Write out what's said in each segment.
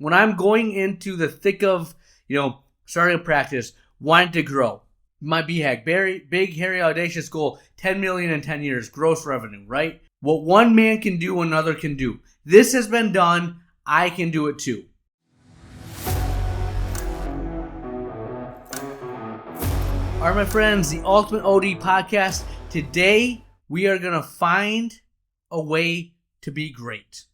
When I'm going into the thick of, starting a practice, wanting to grow. My BHAG, big, hairy, audacious goal, 10 million in 10 years, gross revenue, right? What one man can do, another can do. This has been done. I can do it too. All right, my friends, the Ultimate OD Podcast. Today, we are going to find a way to be great.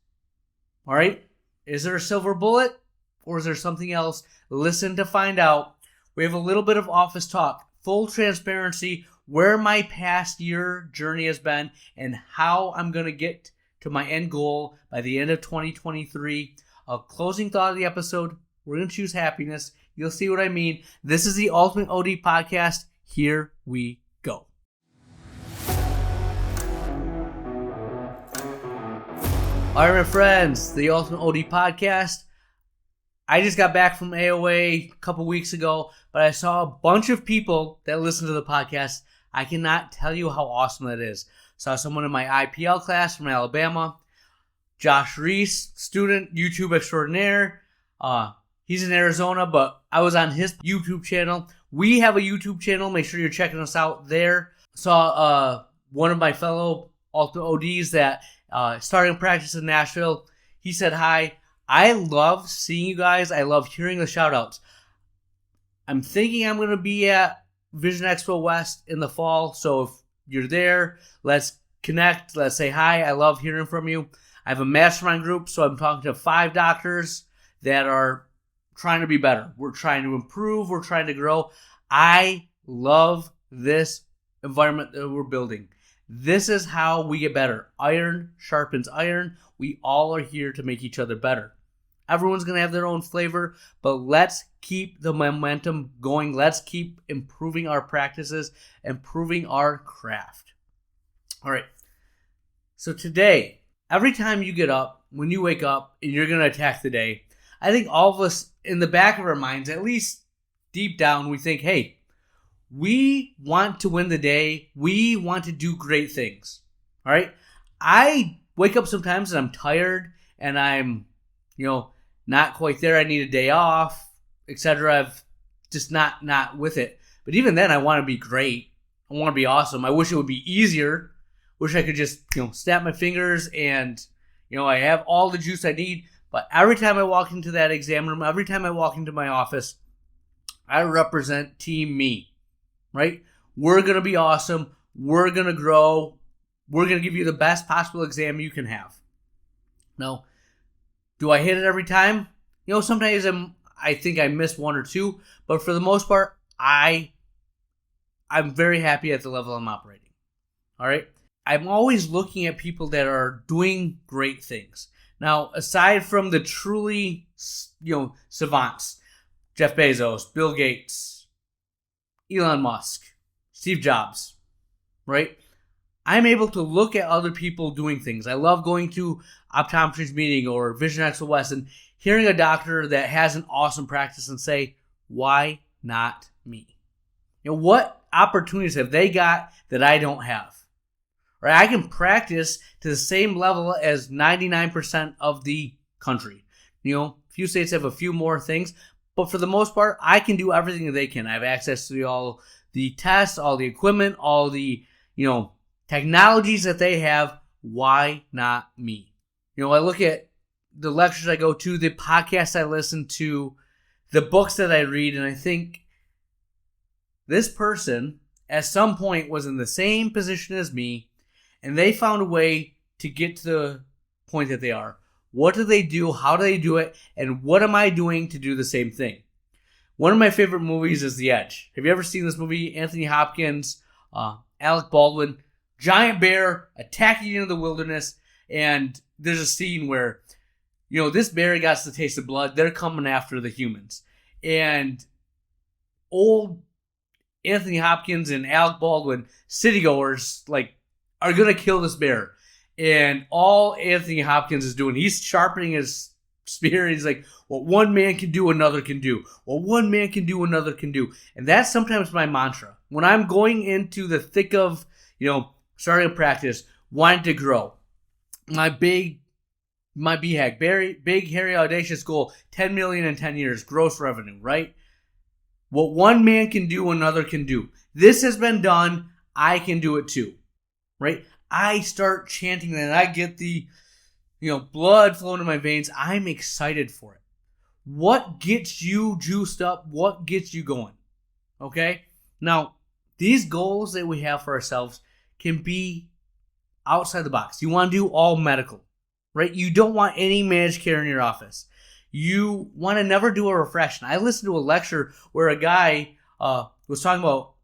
All right? Is there a silver bullet or is there something else? Listen to find out. We have a little bit of office talk. Full transparency, where my past year journey has been and how I'm going to get to my end goal by the end of 2023. A closing thought of the episode, we're going to choose happiness. You'll see what I mean. This is the Ultimate OD Podcast. Here we go. All right, my friends, the Ultimate OD Podcast. I just got back from AOA a couple weeks ago, but I saw a bunch of people that listen to the podcast. I cannot tell you how awesome that is. Saw someone in my IPL class from Alabama, Josh Reese, student, YouTube extraordinaire. He's in Arizona, but I was on his YouTube channel. We have a YouTube channel. Make sure you're checking us out there. Saw one of my fellow Ultimate ODs that starting practice in Nashville. He said hi. I love seeing you guys. I love hearing the shout-outs. I'm thinking I'm going to be at Vision Expo West in the fall, so if you're there, let's connect. Let's say hi. I love hearing from you. I have a mastermind group, so I'm talking to 5 doctors that are trying to be better. We're trying to improve. We're trying to grow. I love this environment that we're building. This is how we get better. Iron sharpens iron. We all are here to make each other better. Everyone's going to have their own flavor, but let's keep the momentum going. Let's keep improving our practices, improving our craft. All right. So today, every time you get up, when you wake up and you're going to attack the day, I think all of us in the back of our minds, at least deep down, we think, hey, we want to win the day. We want to do great things. All right. I wake up sometimes and I'm tired and I'm, not quite there. I need a day off, etc. I've just not with it. But even then, I want to be great. I want to be awesome. I wish it would be easier. Wish I could just, snap my fingers and, I have all the juice I need. But every time I walk into that exam room, every time I walk into my office, I represent Team Me, right? We're going to be awesome. We're going to grow. We're going to give you the best possible exam you can have. Now, do I hit it every time? Sometimes I think I miss one or two, but for the most part, I'm very happy at the level I'm operating. All right? I'm always looking at people that are doing great things. Now, aside from the truly, savants, Jeff Bezos, Bill Gates, Elon Musk, Steve Jobs, right? I'm able to look at other people doing things. I love going to optometrist meeting or Vision Expo West and hearing a doctor that has an awesome practice and say, why not me? What opportunities have they got that I don't have? Right? I can practice to the same level as 99% of the country. A few states have a few more things, but for the most part, I can do everything that they can. I have access to all the tests, all the equipment, all the, technologies that they have. Why not me? I look at the lectures I go to, the podcasts I listen to, the books that I read, and I think this person at some point was in the same position as me, and they found a way to get to the point that they are. What do they do? How do they do it? And what am I doing to do the same thing? One of my favorite movies is The Edge. Have you ever seen this movie? Anthony Hopkins, Alec Baldwin, giant bear attacking into the wilderness, and there's a scene where, this bear got the taste of blood. They're coming after the humans. And old Anthony Hopkins and Alec Baldwin, citygoers, are going to kill this bear. And all Anthony Hopkins is doing, he's sharpening his spear. And he's like, what one man can do, another can do. What one man can do, another can do. And that's sometimes my mantra. When I'm going into the thick of, starting a practice, wanting to grow, my big, My BHAG, very big, hairy, audacious goal, 10 million in 10 years, gross revenue, right? What one man can do, another can do. This has been done. I can do it too, right? I start chanting that. I get the, blood flowing in my veins. I'm excited for it. What gets you juiced up? What gets you going? Okay? Now, these goals that we have for ourselves can be outside the box. You want to do all medical, right? You don't want any managed care in your office. You want to never do a refraction. I listened to a lecture where a guy was talking about,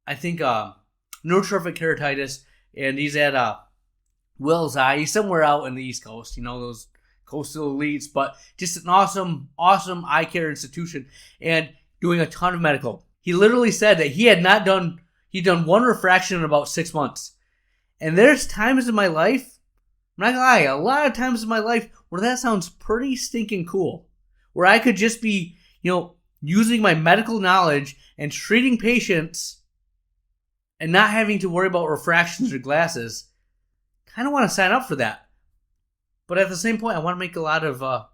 I think, neurotrophic keratitis, and he's at Will's Eye. He's somewhere out in the East Coast, those coastal elites, but just an awesome, awesome eye care institution and doing a ton of medical. He literally said that he'd done one refraction in about 6 months. And there's times in my life, I'm not gonna lie, a lot of times in my life where that sounds pretty stinking cool. Where I could just be, using my medical knowledge and treating patients and not having to worry about refractions or glasses. Kind of want to sign up for that. But at the same point, I want to make a lot of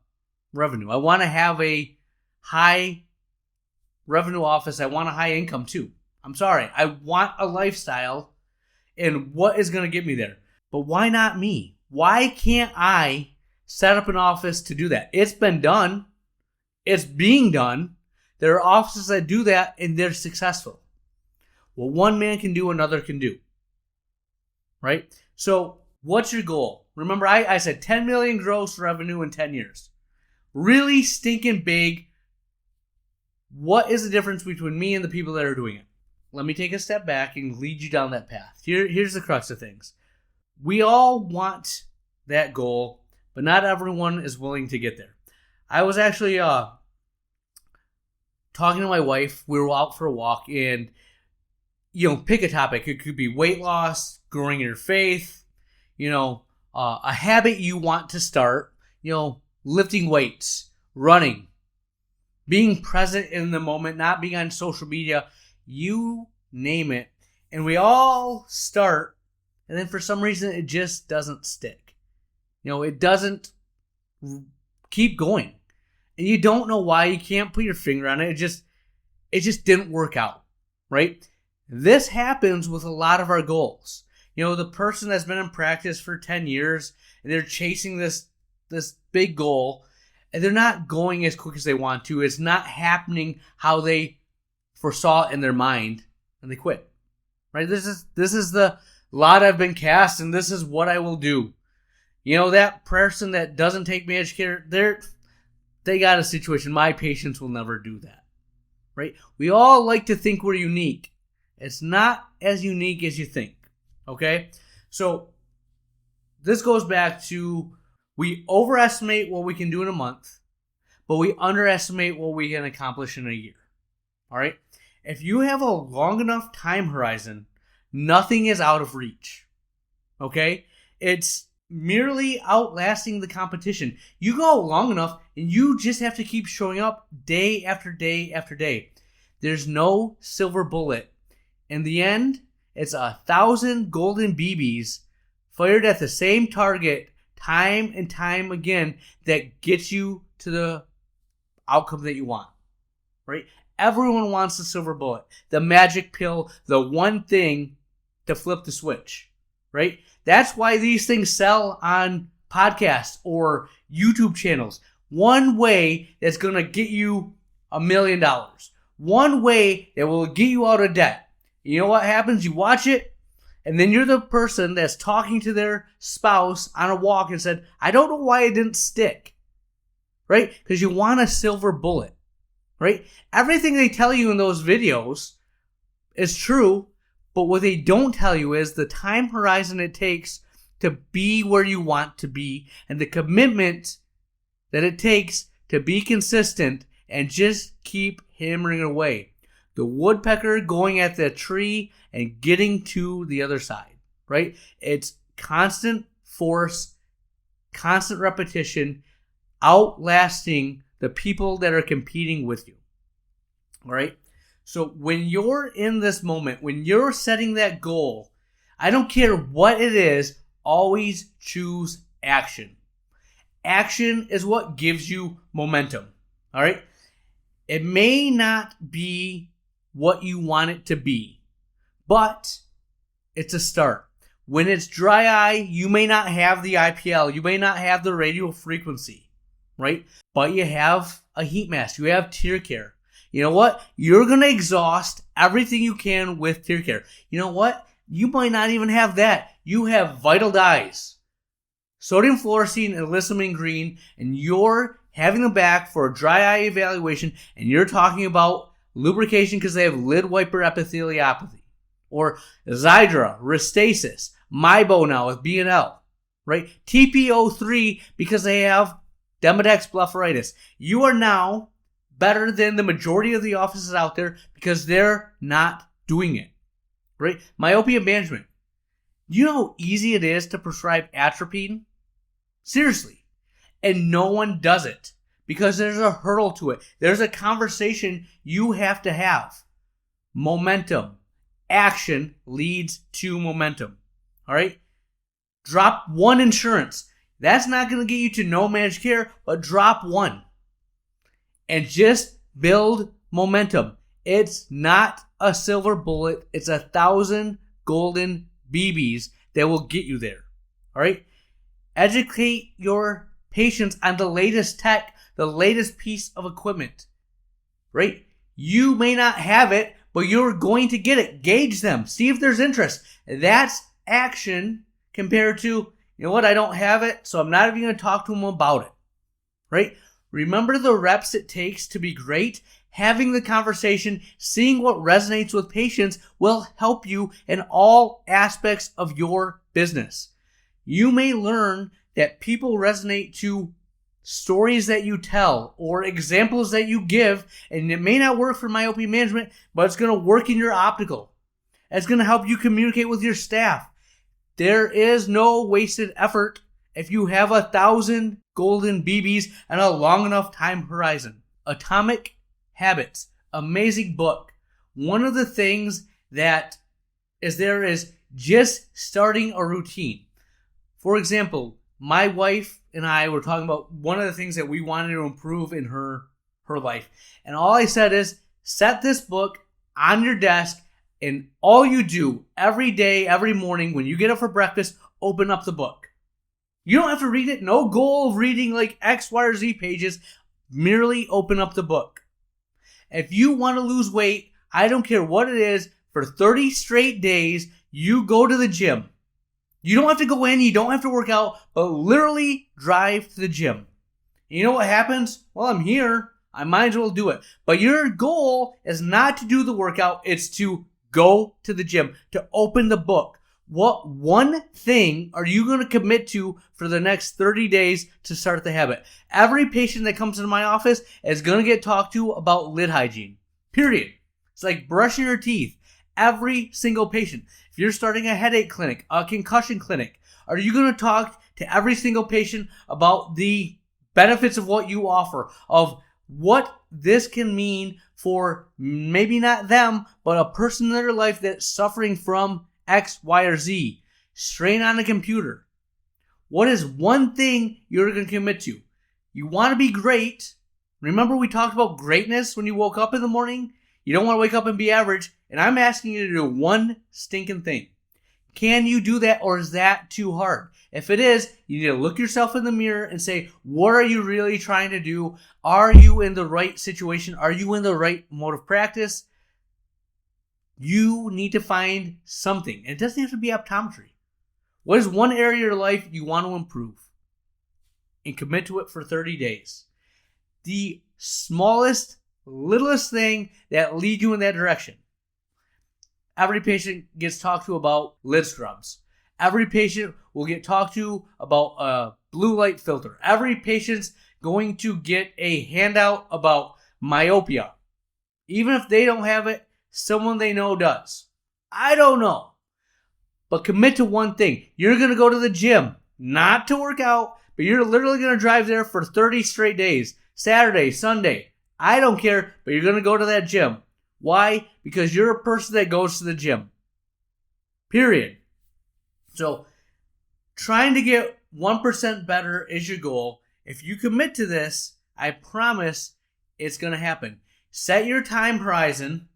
revenue. I want to have a high revenue office. I want a high income too. I'm sorry. I want a lifestyle, and what is going to get me there? But why not me? Why can't I set up an office to do that? It's been done. It's being done. There are offices that do that, and they're successful. What one man can do, another can do. Right? So, what's your goal? Remember, I said 10 million gross revenue in 10 years. Really stinking big. What is the difference between me and the people that are doing it? Let me take a step back and lead you down that path. Here's the crux of things. We all want that goal, but not everyone is willing to get there. I was actually talking to my wife. We were out for a walk, and pick a topic. It could be weight loss, growing your faith, a habit you want to start, lifting weights, running, being present in the moment, not being on social media, you name it. And we all start, and then for some reason it just doesn't stick. It doesn't keep going. And you don't know why. You can't put your finger on it. It just didn't work out, right? This happens with a lot of our goals. The person that's been in practice for 10 years and they're chasing this big goal and they're not going as quick as they want to. It's not happening how they foresaw it in their mind, and they quit. Right? This is the lot I've been cast, and this is what I will do. That person that doesn't take managed care, they got a situation. My patients will never do that. Right? We all like to think we're unique. It's not as unique as you think. Okay? So, this goes back to we overestimate what we can do in a month, but we underestimate what we can accomplish in a year. All right? If you have a long enough time horizon, nothing is out of reach. Okay? It's merely outlasting the competition. You go long enough, and you just have to keep showing up day after day after day. There's no silver bullet. In the end, it's 1,000 golden BBs fired at the same target time and time again that gets you to the outcome that you want. Right? Everyone wants the silver bullet, the magic pill, the one thing to flip the switch. Right? That's why these things sell on podcasts or YouTube channels. One way that's going to get you $1 million. One way that will get you out of debt. You know what happens? You watch it, and then you're the person that's talking to their spouse on a walk and said, I don't know why it didn't stick. Right? Because you want a silver bullet. Right? Everything they tell you in those videos is true, but what they don't tell you is the time horizon it takes to be where you want to be and the commitment that it takes to be consistent and just keep hammering away. The woodpecker going at the tree and getting to the other side, right? It's constant force, constant repetition, outlasting the people that are competing with you, all right? So when you're in this moment, when you're setting that goal, I don't care what it is, always choose action. Action is what gives you momentum. All right? It may not be what you want it to be, but it's a start. When it's dry eye, you may not have the IPL, you may not have the radial frequency, right? But you have a heat mask, you have tear care. You know what? You're going to exhaust everything you can with tear care. You know what? You might not even have that. You have vital dyes, sodium fluorescein and lissamine green, and you're having them back for a dry eye evaluation, and you're talking about lubrication because they have lid wiper epitheliopathy, or Xydra, Restasis, Mibo now with B&L, right? TP03 because they have Demodex blepharitis. You are now better than the majority of the offices out there because they're not doing it, right? Myopia management. You know how easy it is to prescribe atropine? Seriously. And no one does it because there's a hurdle to it. There's a conversation you have to have. Momentum. Action leads to momentum. All right? Drop one insurance. That's not going to get you to no managed care, but drop one. And just build momentum. It's not a silver bullet. It's 1,000 golden BBs that will get you there. All right? Educate your patients on the latest tech, the latest piece of equipment. Right? You may not have it, but you're going to get it. Gauge them. See if there's interest. That's action compared to, you know what, I don't have it, so I'm not even going to talk to them about it. Right? Remember the reps it takes to be great? Having the conversation, seeing what resonates with patients will help you in all aspects of your business. You may learn that people resonate to stories that you tell or examples that you give, and it may not work for myopia management, but it's going to work in your optical. It's going to help you communicate with your staff. There is no wasted effort if you have 1,000 golden BBs and a long enough time horizon. Atomic Habits, amazing book. One of the things that is there is just starting a routine. For example, my wife and I were talking about one of the things that we wanted to improve in her life. And all I said is, set this book on your desk, and all you do every day, every morning, when you get up for breakfast, open up the book. You don't have to read it. No goal of reading like X, Y, or Z pages. Merely open up the book. If you want to lose weight, I don't care what it is, for 30 straight days, you go to the gym. You don't have to go in, you don't have to work out, but literally drive to the gym. And you know what happens? Well, I'm here. I might as well do it. But your goal is not to do the workout, it's to go to the gym, to open the book. What one thing are you going to commit to for the next 30 days to start the habit? Every patient that comes into my office is going to get talked to about lid hygiene. Period. It's like brushing your teeth. Every single patient. If you're starting a headache clinic, a concussion clinic, are you going to talk to every single patient about the benefits of what you offer, of what this can mean for maybe not them, but a person in their life that's suffering from X, Y, or Z, strain on the computer? What is one thing you're going to commit to? You want to be great. Remember we talked about greatness when you woke up in the morning? You don't want to wake up and be average, and I'm asking you to do one stinking thing. Can you do that, or is that too hard? If it is, you need to look yourself in the mirror and say, what are you really trying to do? Are you in the right situation? Are you in the right mode of practice? You need to find something. It doesn't have to be optometry. What is one area of your life you want to improve? And commit to it for 30 days. The smallest, littlest thing that leads you in that direction. Every patient gets talked to about lid scrubs. Every patient will get talked to about a blue light filter. Every patient's going to get a handout about myopia. Even if they don't have it, someone they know does. I don't know. But commit to one thing. You're going to go to the gym, not to work out, but you're literally going to drive there for 30 straight days. Saturday, Sunday. I don't care, but you're going to go to that gym. Why? Because you're a person that goes to the gym. Period. So, trying to get 1% better is your goal. If you commit to this, I promise it's going to happen. Set your time horizon.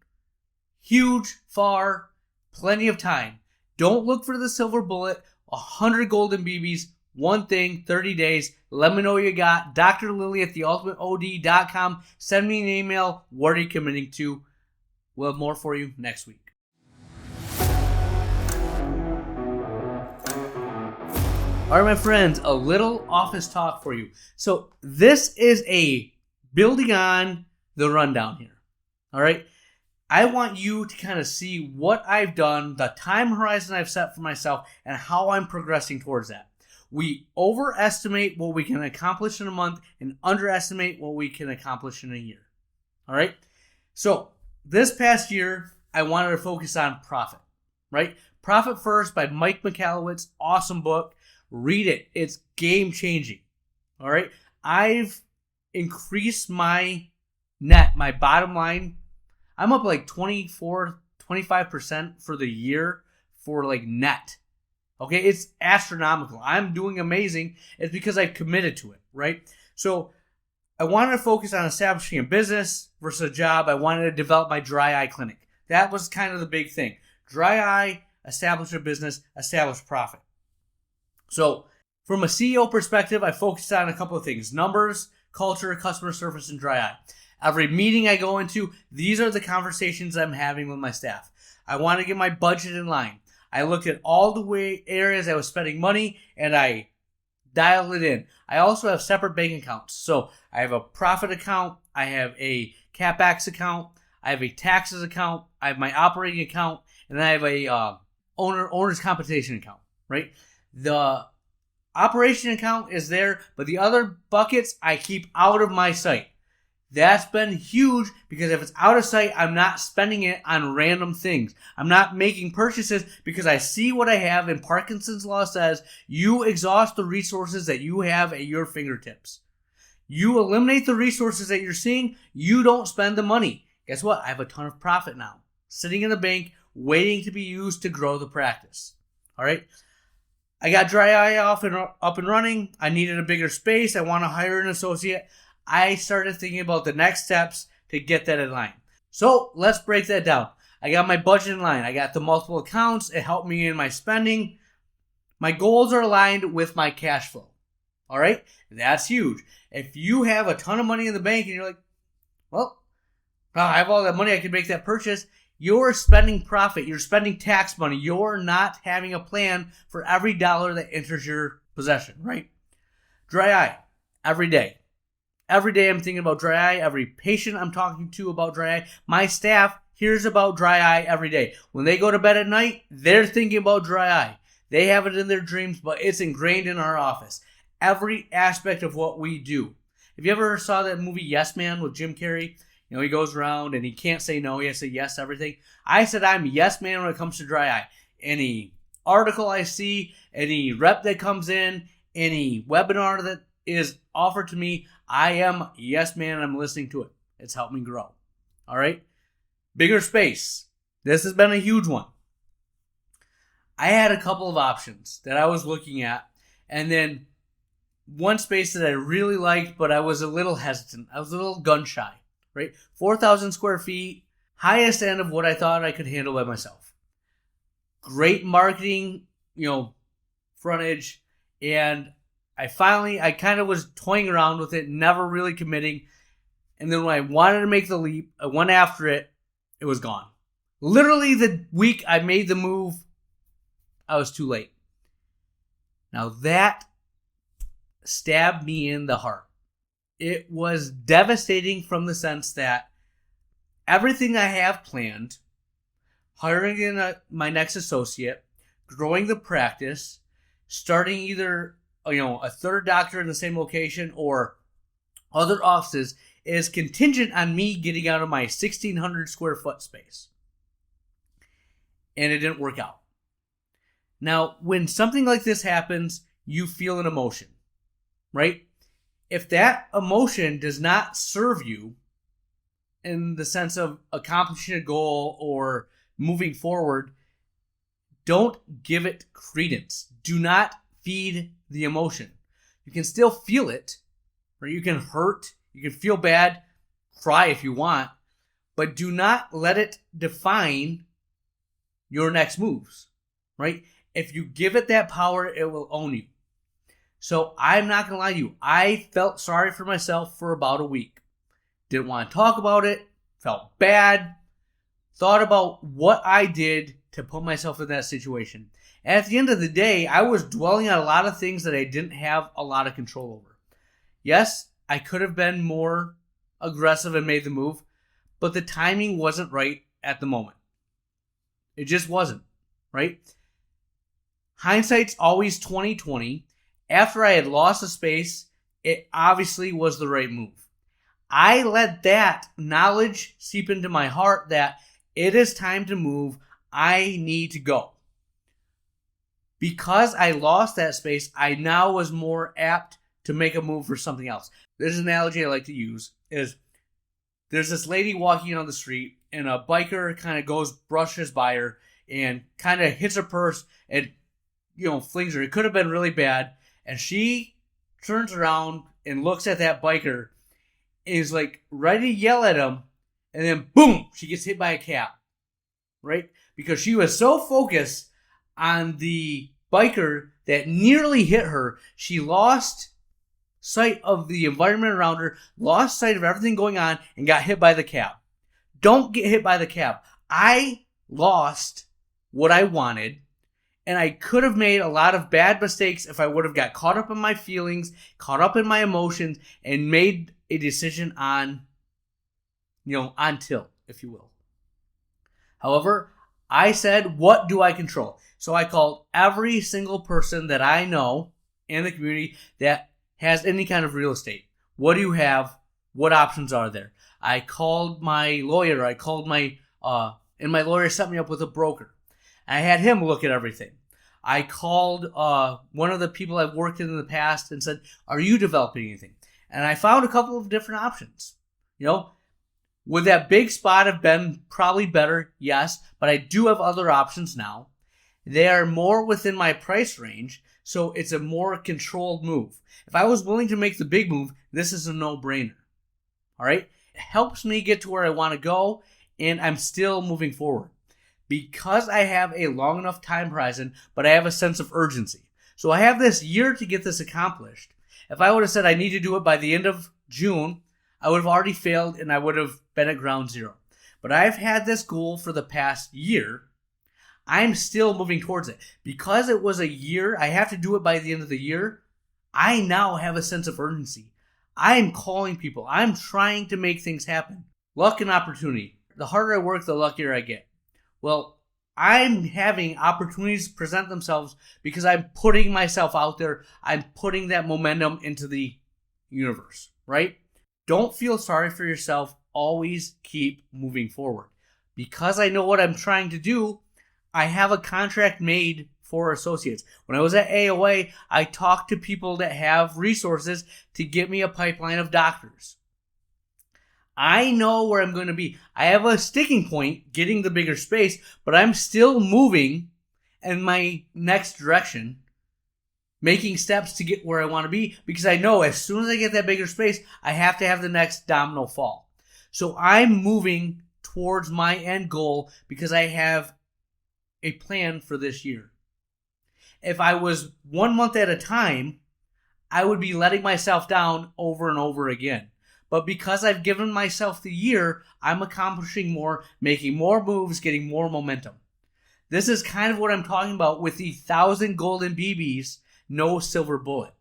Huge, far, plenty of time. Don't look for the silver bullet. 100 golden BBs, one thing, 30 days. Let me know what you got. Dr. Lily at theultimateod.com. Send me an email. What are you committing to? We'll have more for you next week. All right, my friends, a little office talk for you. So this is a building on the rundown here. All right. I want you to kind of see what I've done, the time horizon I've set for myself, and how I'm progressing towards that. We overestimate what we can accomplish in a month and underestimate what we can accomplish in a year. All right. So this past year, I wanted to focus on profit, right? Profit First by Mike Michalowicz. Awesome book. Read it. It's game changing. All right. I've increased my net, my bottom line. I'm up like 25% for the year for like net. Okay. It's astronomical. I'm doing amazing. It's because I've committed to it. Right. So I wanted to focus on establishing a business versus a job. I wanted to develop my dry eye clinic. That was kind of the big thing. Dry eye, establish a business, establish profit. So from a CEO perspective, I focused on a couple of things: numbers, culture, customer service, and dry eye. Every meeting I go into, these are the conversations I'm having with my staff. I want to get my budget in line. I looked at all the areas I was spending money and I dialed it in. I also have separate bank accounts. So I have a profit account, I have a CapEx account, I have a taxes account, I have my operating account, and I have a owner's compensation account, right? The operation account is there, but the other buckets I keep out of my sight. That's been huge because if it's out of sight, I'm not spending it on random things. I'm not making purchases because I see what I have, and Parkinson's law says you exhaust the resources that you have at your fingertips. You eliminate the resources that you're seeing, you don't spend the money. Guess what? I have a ton of profit now, sitting in the bank, waiting to be used to grow the practice. All right. I got dry eye up and running. I needed a bigger space. I want to hire an associate. I started thinking about the next steps to get that in line. So let's break that down. I got my budget in line. I got the multiple accounts. It helped me in my spending. My goals are aligned with my cash flow. All right. That's huge. If you have a ton of money in the bank and you're like, well, I have all that money, I can make that purchase. You're spending profit. You're spending tax money. You're not having a plan for every dollar that enters your possession, right? Dry eye, every day. Every day I'm thinking about dry eye. Every patient I'm talking to about dry eye. My staff hears about dry eye every day. When they go to bed at night, they're thinking about dry eye. They have it in their dreams, but it's ingrained in our office. Every aspect of what we do. Have you ever saw that movie Yes Man with Jim Carrey? You know, he goes around and he can't say no. He has to say yes to everything. I said I'm yes man when it comes to dry eye. Any article I see, any rep that comes in, any webinar that is offered to me, I am yes man and I'm listening to it. It's helped me grow. All right. Bigger space. This has been a huge one. I had a couple of options that I was looking at, and then one space that I really liked, but I was a little hesitant. I was a little gun shy. Right? 4,000 square feet, highest end of what I thought I could handle by myself. Great marketing, frontage. And I kind of was toying around with it, never really committing. And then when I wanted to make the leap, I went after it, it was gone. Literally the week I made the move, I was too late. Now that stabbed me in the heart. It was devastating from the sense that everything I have planned, hiring in my next associate, growing the practice, starting either a third doctor in the same location or other offices, is contingent on me getting out of my 1,600 square foot space. And it didn't work out. Now, when something like this happens, you feel an emotion, right? If that emotion does not serve you in the sense of accomplishing a goal or moving forward, don't give it credence. Do not feed the emotion. You can still feel it, Right? You can hurt, you can feel bad, cry if you want, but do not let it define your next moves, right? If you give it that power, it will own you. So I'm not going to lie to you. I felt sorry for myself for about a week. Didn't want to talk about it, felt bad, thought about what I did to put myself in that situation. And at the end of the day, I was dwelling on a lot of things that I didn't have a lot of control over. Yes, I could have been more aggressive and made the move, but the timing wasn't right at the moment. It just wasn't, right? Hindsight's always 20/20. After I had lost the space, it obviously was the right move. I let that knowledge seep into my heart that it is time to move. I need to go. Because I lost that space, I now was more apt to make a move for something else. There's an analogy I like to use is there's this lady walking on the street and a biker kind of brushes by her and kind of hits her purse and, flings her. It could have been really bad. And she turns around and looks at that biker and is like ready to yell at him. And then boom, she gets hit by a cab, right? Because she was so focused on the biker that nearly hit her, she lost sight of the environment around her, lost sight of everything going on, and got hit by the cab. Don't get hit by the cab. I lost what I wanted, and I could have made a lot of bad mistakes if I would have got caught up in my feelings, caught up in my emotions, and made a decision on tilt, if you will. However, I said, what do I control? So I called every single person that I know in the community that has any kind of real estate. What do you have? What options are there? I called my lawyer. And my lawyer set me up with a broker. I had him look at everything. I called one of the people I've worked in the past and said, are you developing anything? And I found a couple of different options. Would that big spot have been probably better? Yes, but I do have other options now. They are more within my price range, so it's a more controlled move. If I was willing to make the big move, this is a no-brainer. All right? It helps me get to where I want to go, and I'm still moving forward. Because I have a long enough time horizon, but I have a sense of urgency. So I have this year to get this accomplished. If I would have said I need to do it by the end of June, I would have already failed and I would have been at ground zero. But I've had this goal for the past year. I'm still moving towards it. Because it was a year, I have to do it by the end of the year. I now have a sense of urgency. I'm calling people. I'm trying to make things happen. Luck and opportunity. The harder I work, the luckier I get. Well, I'm having opportunities present themselves because I'm putting myself out there. I'm putting that momentum into the universe, right? Don't feel sorry for yourself. Always keep moving forward. Because I know what I'm trying to do, I have a contract made for associates. When I was at AOA, I talked to people that have resources to get me a pipeline of doctors. I know where I'm going to be. I have a sticking point getting the bigger space, but I'm still moving in my next direction, making steps to get where I want to be, because I know as soon as I get that bigger space, I have to have the next domino fall. So I'm moving towards my end goal because I have a plan for this year. If I was 1 month at a time, I would be letting myself down over and over again. But because I've given myself the year, I'm accomplishing more, making more moves, getting more momentum. This is kind of what I'm talking about with the 1,000 golden BBs, no silver bullet.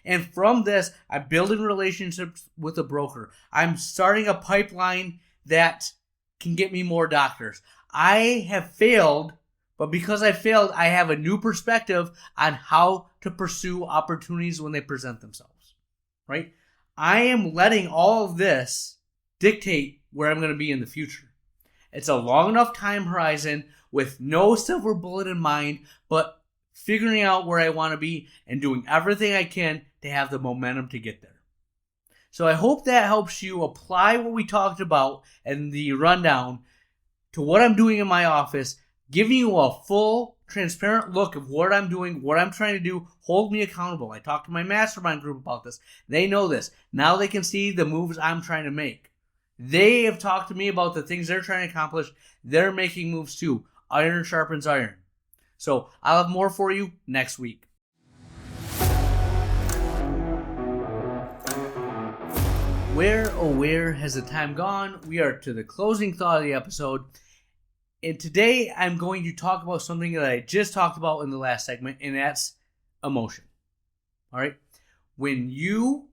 And from this, I'm building relationships with a broker. I'm starting a pipeline that can get me more doctors. I have failed, but because I failed, I have a new perspective on how to pursue opportunities when they present themselves, right? I am letting all of this dictate where I'm going to be in the future. It's a long enough time horizon with no silver bullet in mind, but figuring out where I want to be and doing everything I can to have the momentum to get there. So I hope that helps you apply what we talked about in the rundown to what I'm doing in my office, giving you a full transparent look of what I'm doing, what I'm trying to do. Hold me accountable. I talked to my mastermind group about this. They know this. Now they can see the moves I'm trying to make. They have talked to me about the things they're trying to accomplish. They're making moves too. Iron sharpens iron. So I'll have more for you next week. Where, oh where has the time gone? We are to the closing thought of the episode. And today I'm going to talk about something that I just talked about in the last segment, and that's emotion. All right? When you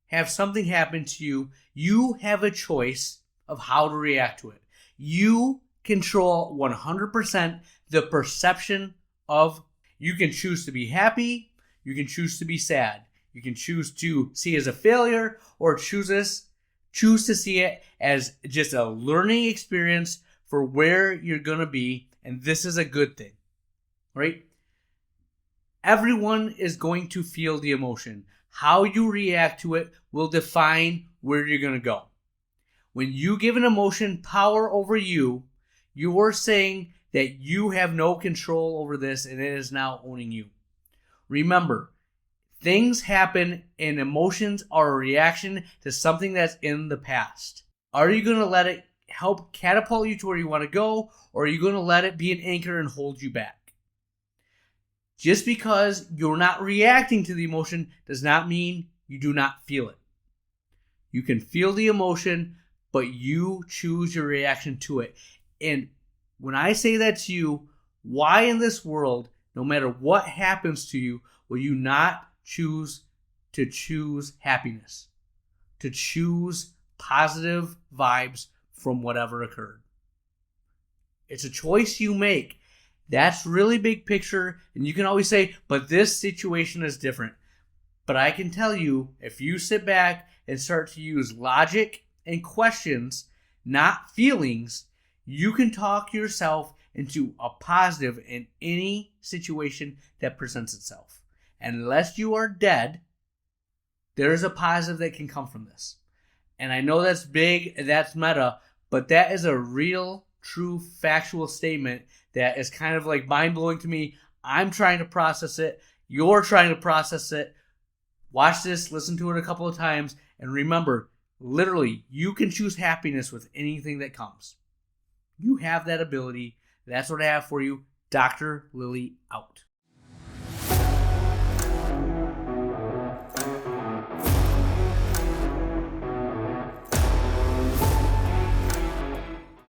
have something happen to you, you have a choice of how to react to it. You control 100% the perception of. You can choose to be happy. You can choose to be sad. You can choose to see it as a failure or choose to see it as just a learning experience for where you're going to be, and this is a good thing, right? Everyone is going to feel the emotion. How you react to it will define where you're going to go. When you give an emotion power over you, you are saying that you have no control over this and it is now owning you. Remember, things happen and emotions are a reaction to something that's in the past. Are you going to let it help catapult you to where you want to go, or are you going to let it be an anchor and hold you back? Just because you're not reacting to the emotion does not mean you do not feel it. You can feel the emotion, but you choose your reaction to it. And when I say that to you, why in this world, no matter what happens to you, will you not choose happiness, to choose positive vibes from whatever occurred? It's a choice you make. That's really big picture, and you can always say, but this situation is different. But I can tell you, if you sit back and start to use logic and questions, not feelings, you can talk yourself into a positive in any situation that presents itself. Unless you are dead, there is a positive that can come from this. And I know that's big, that's meta, but that is a real, true, factual statement that is kind of like mind-blowing to me. I'm trying to process it. You're trying to process it. Watch this, listen to it a couple of times, and remember, literally, you can choose happiness with anything that comes. You have that ability. That's what I have for you. Dr. Lily out.